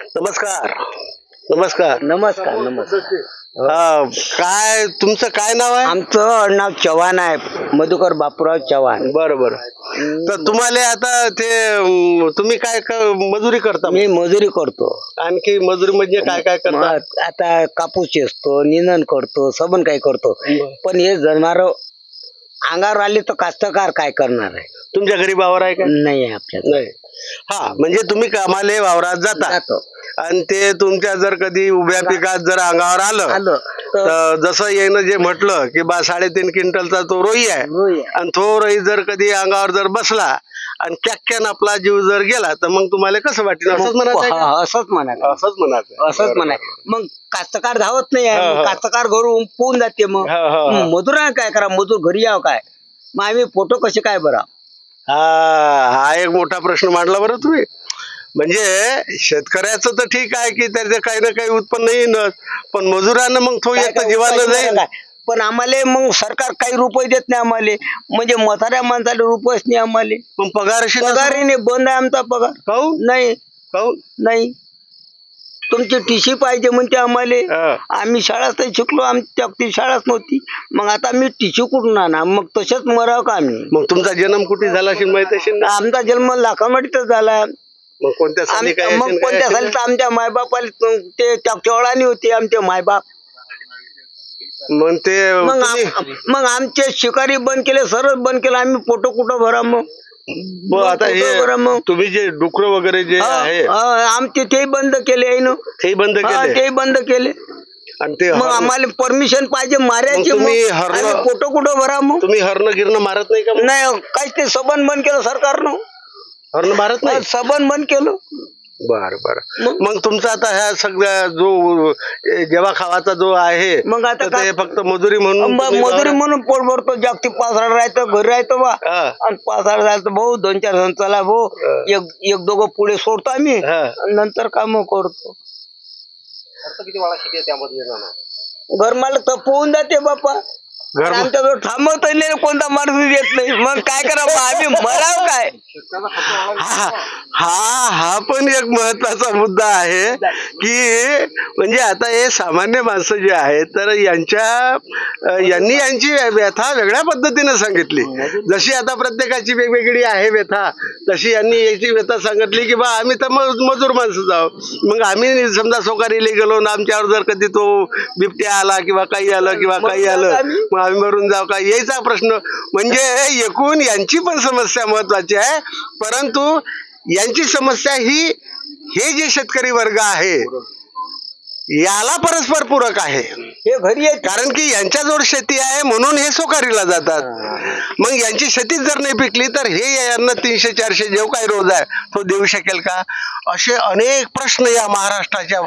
नमस्कार नमस्कार नमस्कार नमस्कार. काय तुमचं काय नाव आहे? आमचं आडनाव चव्हाण आहे, मधुकर बापूराव चव्हाण. बरोबर. तर तुम्हाला आता ते तुम्ही काय मजुरी करता? मी मजुरी करतो. आणखी मजुरी म्हणजे काय काय करता? आता कापूस चेचतो, निंदण करतो, सबन काय करतो. पण हे जनावर अंगावर आले तर कास्तकार काय करणार आहे? तुमच्या घरी वावर आहे का? नाही आहे आपल्याला. नाही. हा, म्हणजे तुम्ही कामाले वावरात जाता आणि ते तुमच्या जर कधी उभ्या पिकात जर अंगावर आलं तर जसं येणं जे म्हटलं की 3.5 क्विंटलचा तो रोई आहे आणि तो रोई जर कधी अंगावर जर बसला आणि कॅक्क्यान आपला जीव जर गेला तर मग तुम्हाला कसं वाटेल? असंच म्हणायचं. असंच म्हणायचं. मग कास्तकार धावत नाही आहे, कास्तकार घरून पोहून जाते. मग मजुराने काय करा? मजूर घरी यावं काय? मग आम्ही फोटो कसे काय बरा? हा एक मोठा प्रश्न मांडला बरं तुम्ही. म्हणजे शेतकऱ्याचं तर ठीक आहे की त्याचं काही ना काही उत्पन्न येईनच, पण मजुरांना मग तो एक जीवाला जाईल. पण आम्हाला मग सरकार काही रुपये देत नाही आम्हाला. म्हणजे म्हाताऱ्या माणसाला रुपयेच नाही आम्हाला. पण पगारीने बंद आहे आमचा पगार. काहून नाही नाही, तुमची टीसी पाहिजे म्हणते आम्हाला. आम्ही शाळाच नाही शिकलो, आमची शाळाच नव्हती. मग आता आम्ही टीसी कुठून आणा? मग तसेच मराव का आम्ही? मग तुमचा जन्म कुठे झाला असेल माहित असेल ना? आमचा जन्म लाखामडीतच झाला. मग कोणत्या साली काय? मग कोणत्या साली तर आमच्या मायबापाला ते चवळानी होते आमचे मायबाप. मग ते मग आमचे शिकारी बंद केले, सरळ बंद केलं. आम्ही फोटो कुठं भरा? मग आता हे तुम्ही जे डुकर वगैरे जे आहे आमचे ते बंद केले आहे ना. ते बंद केले. ते बंद केले. आणि ते मग आम्हाला परमिशन पाहिजे मारायची. फोटो कुठं भरा? मग तुम्ही हरण गिरण मारत नाही का? नाही, काहीच ते सबन बंद केलं सरकारनं. हरण मारत नाही, सबन बंद केलं. बर. मग तुमचा आता ह्या सगळ्या जो जेव्हा खावाचा जो आहे मग आता ते फक्त मजुरी म्हणून पोट भरतो. जागतिक पासराड राहतं, घरी राहतो बा. आणि पासराड झालं भाऊ 2-4 जण चला भाऊ, एक दोघं पुढे सोडतो आम्ही, नंतर काम करतो. किती वाळा त्यामध्ये घरमाला तपवून जाते बापा. आमच्याजवळ थांबवत नाही, कोणता माणूस येत नाही. मग काय करावं? आम्ही मराव काय? हा पण एक महत्वाचा मुद्दा आहे की म्हणजे आता हे सामान्य माणसं जे आहेत तर यांनी यांची व्यथा वेगळ्या पद्धतीने सांगितली. जशी आता प्रत्येकाची वेगवेगळी आहे व्यथा, तशी यांनी याची व्यथा सांगितली की बा आम्ही तर मजूर माणसं जाऊ. मग आम्ही समजा सोकारीला गेलो ना, आमच्यावर जर कधी तो बिबट्या आला किंवा काही आलं मग आम्ही मरून जाऊ का? यायचा प्रश्न. म्हणजे एकूण यांची पण समस्या महत्वाची आहे, परंतु यांची समस्या ही हे जे शेतकरी वर्ग आहे याला परस्पर पूरक आहे. हे घरी आहे कारण की यांच्याजवळ शेती आहे म्हणून हे सोकारीला जातात. मग यांची शेतीच जर नाही पिकली तर हे यांना 300-400 जो काही रोज आहे तो देऊ शकेल का? असे अनेक प्रश्न या महाराष्ट्राच्या